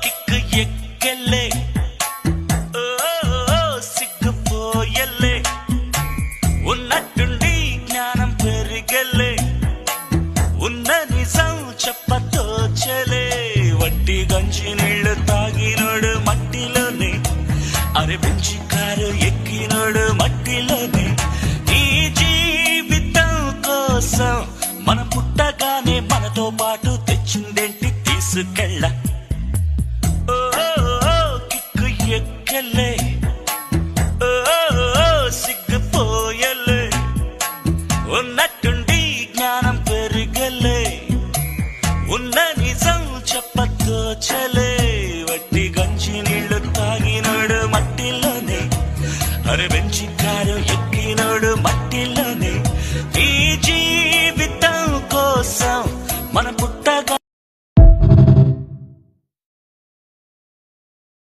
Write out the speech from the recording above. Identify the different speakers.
Speaker 1: kick ఎక్కెళ్ళే సిగ్గుపోయల్లే ఉన్నట్టుండి జ్ఞానం పెరిగెళ్ళే ఉన్న నిజం చెప్పతోచలే వట్టి గంజి నీళ్లు తాగినోడు మట్టిలోనే అరే బెంచి కారు ఎక్కినోడు మట్టిలోనే ఈ జీవితం కోసం మన పుట్టగానే మనతో పాటు తెచ్చిందేంటి తీసుకెళ్ళ